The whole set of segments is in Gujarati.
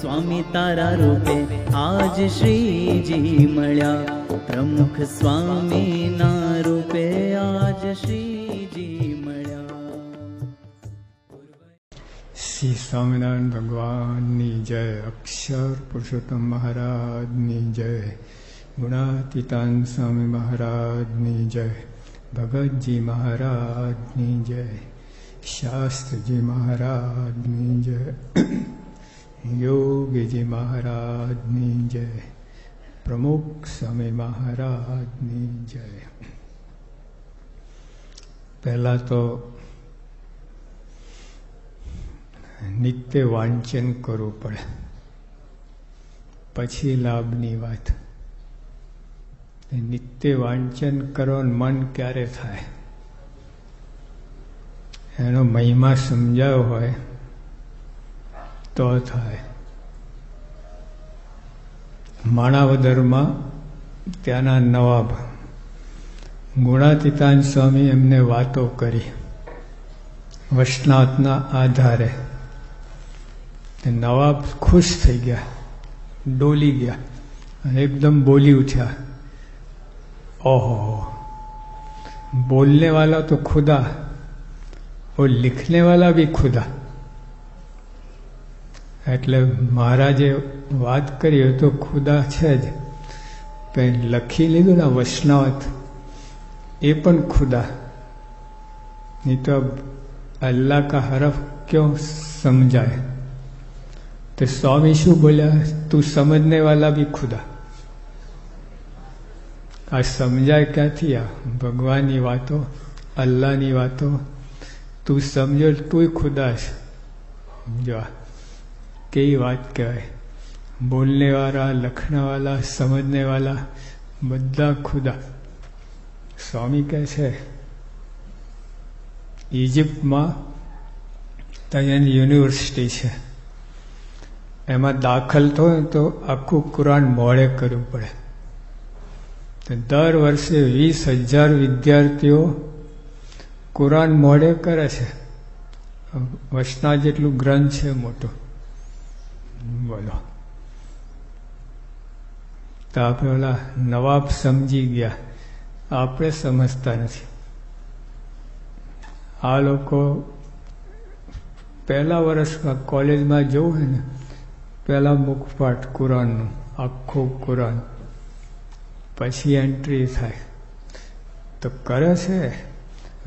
સ્વામી તારા રૂપે આજ શ્રીજી મળ્યા, પ્રમુખ સ્વામીના રૂપે આજ શ્રીજી મળ્યા. શ્રી સ્વામિનારાયણ ભગવાનની જય, અક્ષર પુરુષોત્તમ મહારાજની જય, ગુણાતીતાન સ્વામી મહારાજની જય, ભગતજી મહારાજની જય, શાસ્ત્રજી મહારાજની જય, યોગીજી મહારાજની જય, પ્રમુખ સ્વામી મહારાજની જય. પહેલા તો નિત્ય વાંચન કરવું પડે, પછી લાભની વાત. નિત્ય વાંચન કરવાનું મન ક્યારે થાય? એનો મહિમા સમજાયો હોય તો થાય. માણાવદરમાં ત્યાંના નવાબ ગુણાતીતાન સ્વામી એમને વાતો કરી વૈષ્ણવના આધારે. નવાબ ખુશ થઈ ગયા, ડોલી ગયા અને એકદમ બોલી ઉઠ્યા, ઓહો, બોલने वाला तो खुदा और लिखने वाला भी खुदा. એટલે મહારાજે વાત કરી તો ખુદા છે જ, પણ લખી લીધું ને વૈષ્ણવ એ પણ ખુદા. નહીં તો અલ્લાહ કા હરફ ક્यों સમજાય? તો સ્વામી શું બોલ્યા? તું સમજને વાલા ભી ખુદા. આ સમજાય ક્યાંથી? આ ભગવાનની વાતો, અલ્લાહની વાતો તું સમજો તુંય ખુદા છે. જો કેવી વાત કહેવાય! બોલને વાળા, લખના વાળા, સમજને વાળા બધા ખુદા. સ્વામી કહે છે ઇજિપ્તમાં ત્યાં યુનિવર્સિટી છે, એમાં દાખલ થયો તો આખું કુરાન મોડે કરવું પડે. તો દર વર્ષે 20,000 વિદ્યાર્થીઓ કુરાન મોડે કરે છે. વચના જેટલું ગ્રંથ છે મોટો. બોલો, તો આપણે ઓલા નવાબ સમજી ગયા, આપણે સમજતા નથી. આ લોકો પહેલા વર્ષમાં કોલેજમાં જવું હોય ને, પહેલા મુખપાઠ કુરાનનું, આખું કુરાન, પછી એન્ટ્રી થાય. તો કરે છે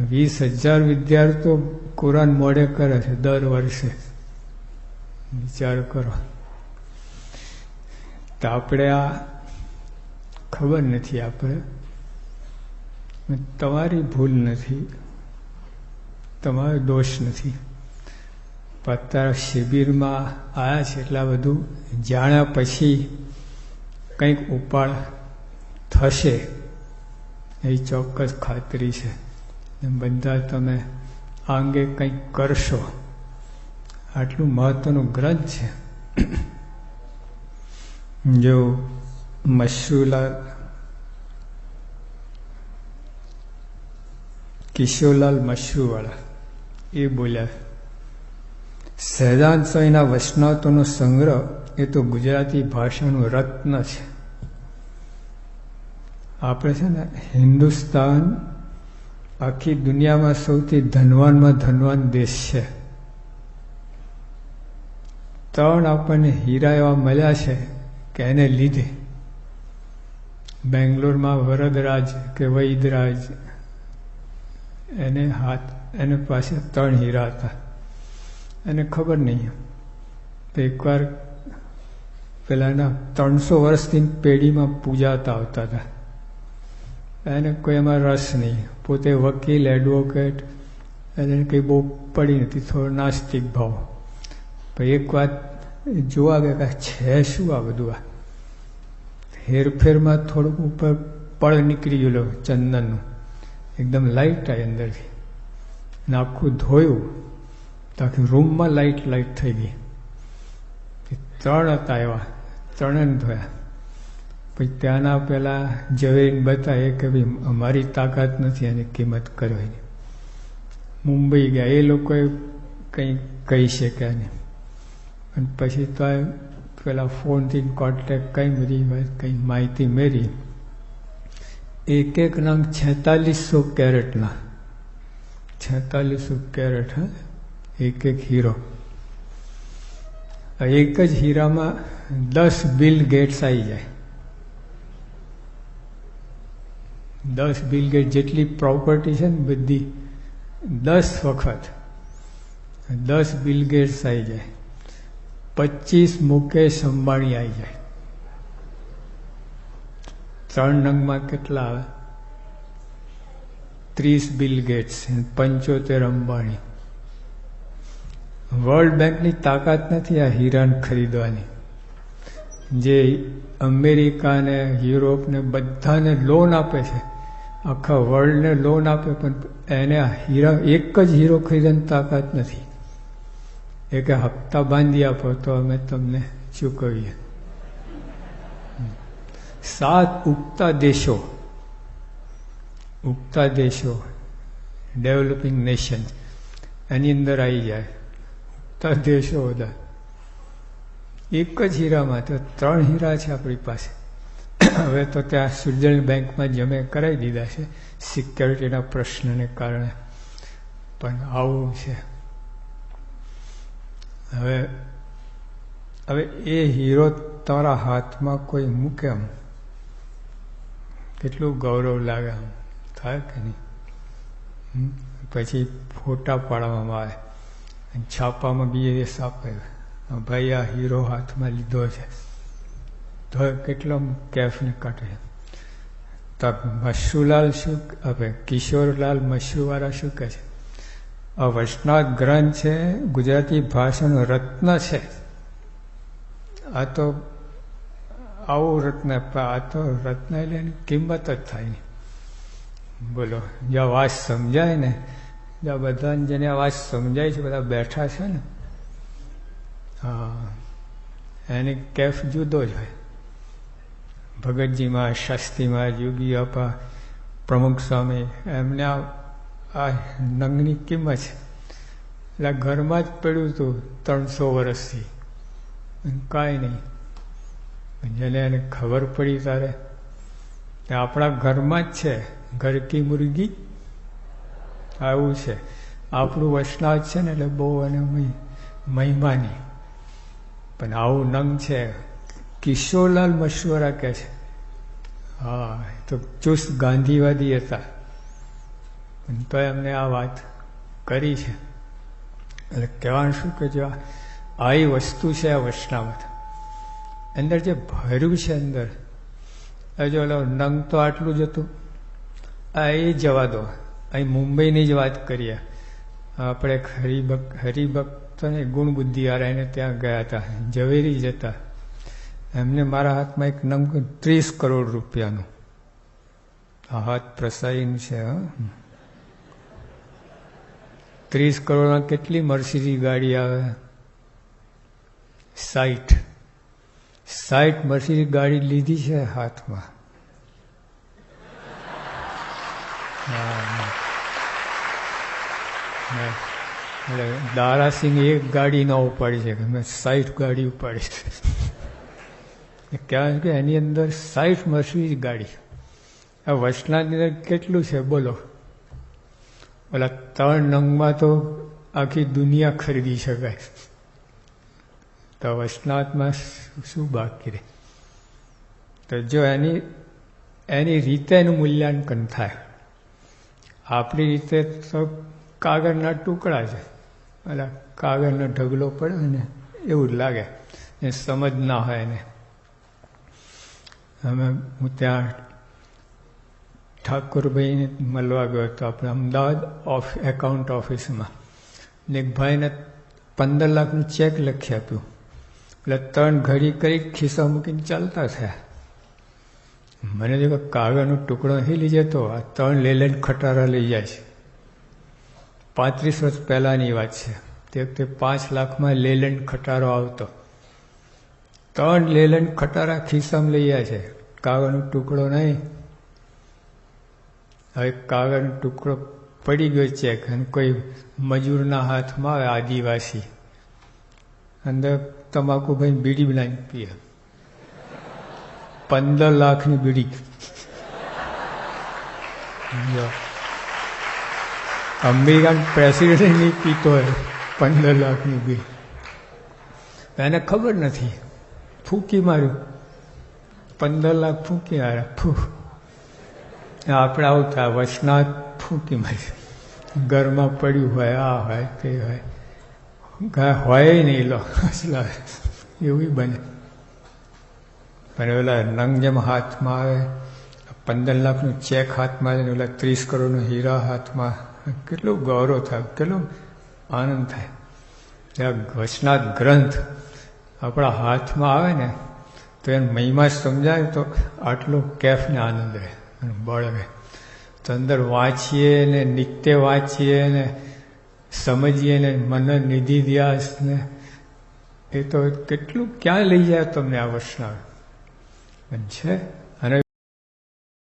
20,000 વિદ્યાર્થીઓ કુરાન મોડે કરે છે દર વર્ષે. વિચાર કરો. તો આપણે આ ખબર નથી. આપણે, તમારી ભૂલ નથી, તમારો દોષ નથી. અત્યારે શિબિરમાં આવ્યા છે એટલા બધું જાણ્યા પછી કંઈક ઉપાડ થશે એ ચોક્કસ ખાતરી છે. બધા તમે આ અંગે કંઈક કરશો. આટલું મહત્વનું ગ્રંથ છે. જો મશરૂલાલ કિશોરલાલ મશરૂવાળા એ બોલ્યા, સહજાનંદ સ્વામીના વૈષ્ણવત્વનો સંગ્રહ એ તો ગુજરાતી ભાષાનું રત્ન છે. આપણે છે ને, હિન્દુસ્તાન આખી દુનિયામાં સૌથી ધનવાનમાં ધનવાન દેશ છે. 3 આપણને હીરા એવા મળ્યા છે કે એને લીધે. બેંગ્લોરમાં વરદરાજ કે વૈદરાજ, એને પાસે 3 હીરા હતા. એને ખબર નહીં. એકવાર પેલાના 300 વર્ષથી પેઢીમાં પૂજાતા આવતા હતા. એને કોઈ એમાં રસ નહીં. પોતે વકીલ, એડવોકેટ, એને કંઈ બહુ પડી નથી, થોડો નાસ્તિક ભાવ. પણ એક વાત જોવા ગયા કે છે શું આ બધું? આ હેરફેરમાં થોડુંક ઉપર પળ નીકળી ગયેલો ચંદનનું, એકદમ લાઇટ આવી અંદરથી, અને આખું ધોયું તો આખી રૂમમાં લાઇટ થઈ ગઈ. 3 હતા એવા, 3 ધોયા. પછી ત્યાંના પેલા ઝવેરીને બતાવે કે ભાઈ અમારી તાકાત નથી એની કિંમત કરવાની. મુંબઈ ગયા, એ લોકોએ કંઈ કહી શક્યા નહીં. અને પછી તો પેલા ફોનથી કોન્ટેક્ટ કઈ બધી કંઈ માહિતી મેળવી. એક નંગ 4600 કેરેટના, 4600 કેરેટ, એક હીરો. એક જ હીરામાં 10 બિલ ગેટ્સ આવી જાય. 10 બિલ ગેટ જેટલી પ્રોપર્ટી છે ને બધી 10 વખત 10 બિલ ગેટ્સ આવી જાય. 25 મુકેશ અંબાણી આવી જાય. 3 નંગમાં કેટલા આવે? 30 બિલ ગેટ્સ, 75 અંબાણી. વર્લ્ડ બેંકની તાકાત નથી આ હીરાને ખરીદવાની. જે અમેરિકા ને યુરોપ ને બધાને લોન આપે છે, આખા વર્લ્ડને લોન આપે, પણ એને હીરા એક જ હીરો ખરીદવાની તાકાત નથી. એ કે હપ્તા બાંધી આપો તો અમે તમને ચૂકવીએ. 7 ઉગતા દેશો ડેવલપિંગ નેશન એની અંદર આવી જાય. ઉગતા દેશો બધા એક જ હીરામાં. તો 3 હીરા છે આપણી પાસે. હવે તો ત્યાં સ્વિટ્ઝરલેન્ડ બેંકમાં જમે કરાવી દીધા છે સિક્યોરિટીના પ્રશ્નને કારણે, પણ આવું છે. હવે એ હીરો તમારા હાથમાં કોઈ મૂકે આમ કેટલું ગૌરવ લાગે, આમ થાય કે નહીં? પછી ફોટા પાડવામાં આવે, છાપામાં બીએસ આપે, ભાઈ આ હીરો હાથમાં લીધો છે, તો કેટલો કેફને કાઢે. તો મશરૂલાલ શું આપે, કિશોરલાલ મશરૂવાળા શું કહે છે? આ વૈષ્ણવ ગ્રંથ છે, ગુજરાતી ભાષાનો રત્ન છે. આ તો આવું રત્ન, આ તો રત્ન એટલે એની કિંમત જ થાય નહીં. બોલો, જ્યાં વાત સમજાય ને, જ્યાં બધાને જેને આ વાત સમજાય છે, બધા બેઠા છે ને, હા, એની કેફ જુદો જ હોય. ભગતજીમાં, શાસ્ત્રીમાં, યોગી આપા, પ્રમુખ સ્વામી, એમને આ નંગની કિંમત છે. એટલે ઘરમાં જ પડ્યું હતું 300 વર્ષથી, કાંઈ નહીં. જેને એને ખબર પડી તારે આપણા ઘરમાં જ છે. ઘર કી મુર્ગી આવું છે. આપણું વૈષ્ણવ છે ને, એટલે બહુ એને મહિમાની. પણ આવું નંગ છે. કિશોરલાલ મશવરા કહે છે, હા, તો ચુસ્ત ગાંધીવાદી હતા, તો એમને આ વાત કરી છે. એટલે કહેવાનું શું કે જો આવી વસ્તુ છે આ વૈષ્ણવ અંદર જે ભર્યું છે અંદર, જો નંગ તો આટલું જ હતું. આ એ જવા દો, અહીં મુંબઈની જ વાત કરીએ. આપણે હરિભક્તને ગુણ બુદ્ધિવાળા એને ત્યાં ગયા હતા, ઝવેરી જતા. એમને મારા હાથમાં એક નંગ 30 કરોડ રૂપિયાનું, આ હાથ પ્રસારીનું છે. 30 કરોડમાં કેટલી મર્સિડીઝ ગાડી આવે? 60 મર્સિડીઝ ગાડી લીધી છે હાથમાં. એટલે દારાસિંહ એક ગાડી ન ઉપાડી છે, મેં 60 ગાડી ઉપાડી છે. કહેવાય કે એની અંદર 60 મર્સિડીઝ ગાડી. આ વૈષ્ણવની અંદર કેટલું છે બોલો? ઓલા 3 નંગમાં તો આખી દુનિયા ખરીદી શકાય. તો વૈષ્ણવમાં શું બાકી રહે? તો જો એની રીતે એનું મૂલ્યાંકન થાય. આપણી રીતે તો કાગળના ટુકડા છે, એટલે કાગળનો ઢગલો પડે ને એવું જ લાગે, એ સમજ ના હોય એને. હું ત્યાં ઠાકોરભાઈને મળવા ગયો હતો આપણે અમદાવાદ એકાઉન્ટ ઓફિસમાં, ને એક ભાઈને 15 લાખનું ચેક લખી આપ્યું. એટલે 3 ઘડી કરી ખિસ્સા મૂકીને ચાલતા થયા. મને જો કાગળનો ટુકડો નહીં લઈ જતો, આ 3 લેલેન્ડ ખટારા લઈ જાય છે. 35 વર્ષ પહેલાની વાત છે. તે વખતે 5 લાખમાં લેલેન્ડ ખટારો આવતો. 3 લેલેન્ડ ખટારા ખિસ્સામાં લઈ જાય છે, કાગળનો ટુકડો નહીં. હવે કાગળનો ટુકડો પડી ગયો ચેક, અને કોઈ મજૂરના હાથમાં આવે, આદિવાસી, અંદર તમાકુ ભાઈ બીડી બનાવીને પીએ. 15 લાખની બીડી. અમેરિકન પ્રેસિડેન્ટ નહીં પીતો હોય 15 લાખની બીડી. એને ખબર નથી, ફૂંકી માર્યું, 15 લાખ ફૂંકી માર્યા. ફૂ આપણે આવું થાય, વચનાથ ફૂંકી માર્યું, ઘરમાં પડ્યું હોય, આ હોય તે હોય નહીં લો અસલા એવું બને. પણ ઓલા નંગ જેમ હાથમાં આવે, 15 લાખનું ચેક હાથમાં આવે, ઓલા 30 કરોડનો હીરા હાથમાં, કેટલું ગૌરવ થાય, કેટલો આનંદ થાય. વચનાથ ગ્રંથ આપણા હાથમાં આવે ને તો એને મહિમા સમજાય તો આટલો કેફને આનંદ રહે અને બળ રહે. તો અંદર વાંચીએ ને નિત્ય વાંચીએ ને સમજીએ ને મન નિધિ ધ્યાસ ને એ તો કેટલું ક્યાં લઈ જાય તમને આ વચનાથ છે.